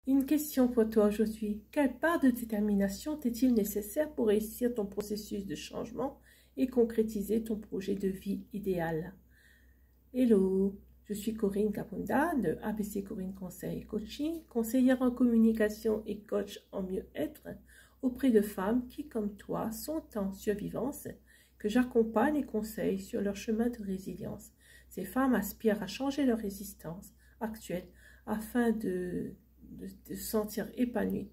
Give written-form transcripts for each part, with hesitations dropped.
Une question pour toi aujourd'hui. Quelle part de détermination t'est-il nécessaire pour réussir ton processus de changement et concrétiser ton projet de vie idéal? Hello, je suis Corinne Capunda de ABC Corinne Conseil et Coaching, conseillère en communication et coach en mieux-être auprès de femmes qui, comme toi, sont en survivance, que j'accompagne et conseille sur leur chemin de résilience. Ces femmes aspirent à changer leur résistance actuelle afin de se sentir épanouies,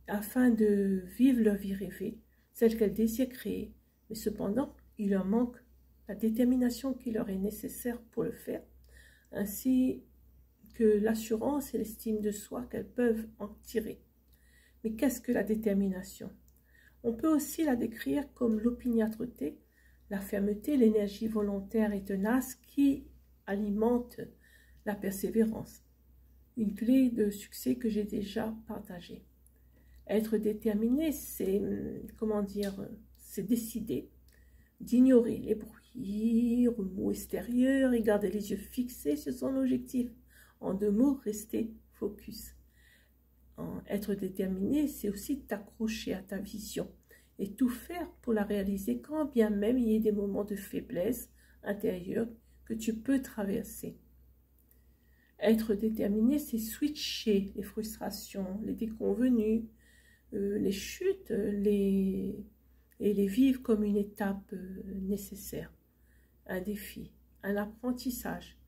afin de vivre leur vie rêvée, celle qu'elles désirent créer. Mais cependant, il leur manque la détermination qui leur est nécessaire pour le faire, ainsi que l'assurance et l'estime de soi qu'elles peuvent en tirer. Mais qu'est-ce que la détermination? On peut aussi la décrire comme l'opiniâtreté, la fermeté, l'énergie volontaire et tenace qui alimente la persévérance. Une clé de succès que j'ai déjà partagée. Être déterminé, c'est, c'est décider d'ignorer les bruits, remous extérieurs et garder les yeux fixés sur son objectif. En deux mots, rester focus. Être déterminé, c'est aussi t'accrocher à ta vision et tout faire pour la réaliser, quand bien même il y ait des moments de faiblesse intérieure que tu peux traverser. Être déterminé, c'est switcher les frustrations, les déconvenues, les chutes, et les vivre comme une étape nécessaire, un défi, un apprentissage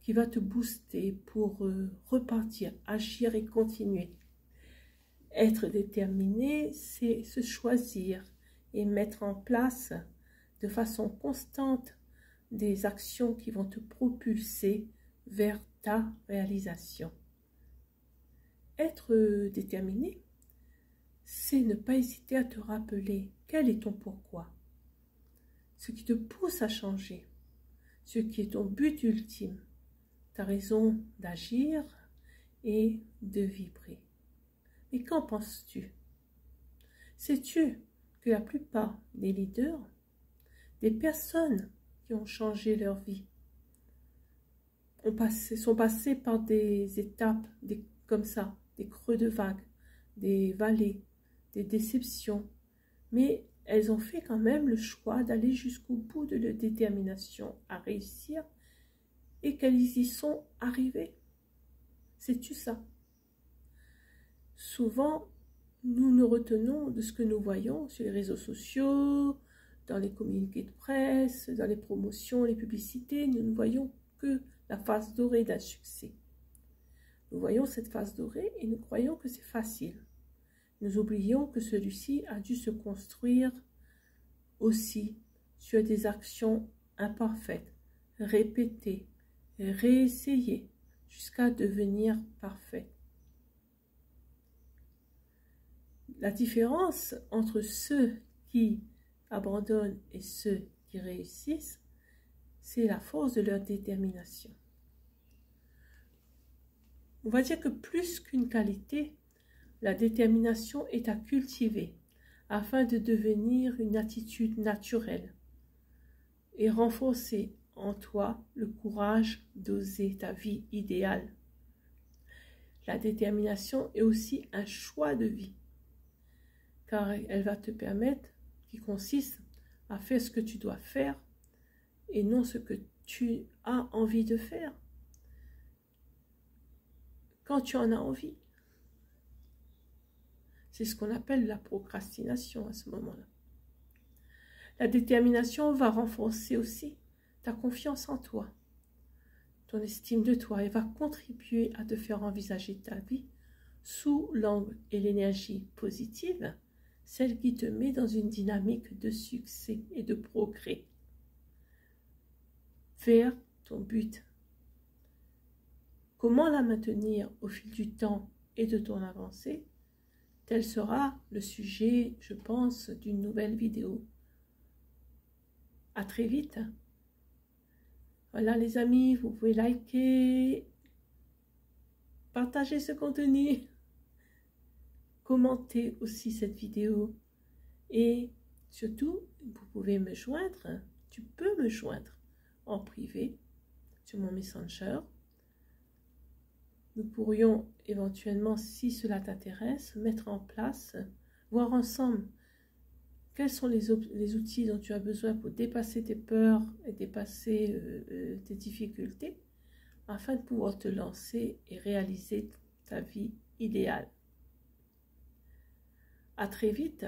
qui va te booster pour repartir, agir et continuer. Être déterminé, c'est se choisir et mettre en place de façon constante des actions qui vont te propulser vers ta réalisation. Être déterminé, c'est ne pas hésiter à te rappeler quel est ton pourquoi, ce qui te pousse à changer, ce qui est ton but ultime, ta raison d'agir et de vibrer. Et qu'en penses-tu? Sais-tu que la plupart des leaders, des personnes qui ont changé leur vie, sont passées par des étapes comme ça, des creux de vagues, des vallées, des déceptions, mais elles ont fait quand même le choix d'aller jusqu'au bout de leur détermination à réussir et qu'elles y sont arrivées. Sais-tu ça? Souvent, nous nous retenons de ce que nous voyons sur les réseaux sociaux, dans les communiqués de presse, dans les promotions, les publicités. Nous ne voyons que la face dorée d'un succès. Nous voyons cette face dorée et nous croyons que c'est facile. Nous oublions que celui-ci a dû se construire aussi sur des actions imparfaites, répétées, réessayées, jusqu'à devenir parfait. La différence entre ceux qui abandonnent et ceux qui réussissent, c'est la force de leur détermination. On va dire que plus qu'une qualité, la détermination est à cultiver afin de devenir une attitude naturelle et renforcer en toi le courage d'oser ta vie idéale. La détermination est aussi un choix de vie, car elle va te permettre, qui consiste à faire ce que tu dois faire et non ce que tu as envie de faire quand tu en as envie. C'est ce qu'on appelle la procrastination à ce moment-là. La détermination va renforcer aussi ta confiance en toi, ton estime de toi, et va contribuer à te faire envisager ta vie sous l'angle et l'énergie positive, celle qui te met dans une dynamique de succès et de progrès vers ton but. Comment la maintenir au fil du temps et de ton avancée? Tel sera le sujet, je pense, d'une nouvelle vidéo. À très vite. Voilà les amis, vous pouvez liker, partager ce contenu, commenter aussi cette vidéo et surtout, vous pouvez me joindre, tu peux me joindre en privé sur mon Messenger nous pourrions éventuellement, si cela t'intéresse, mettre en place, voir ensemble quels sont les outils dont tu as besoin pour dépasser tes peurs et dépasser tes difficultés afin de pouvoir te lancer et réaliser ta vie idéale. À très vite.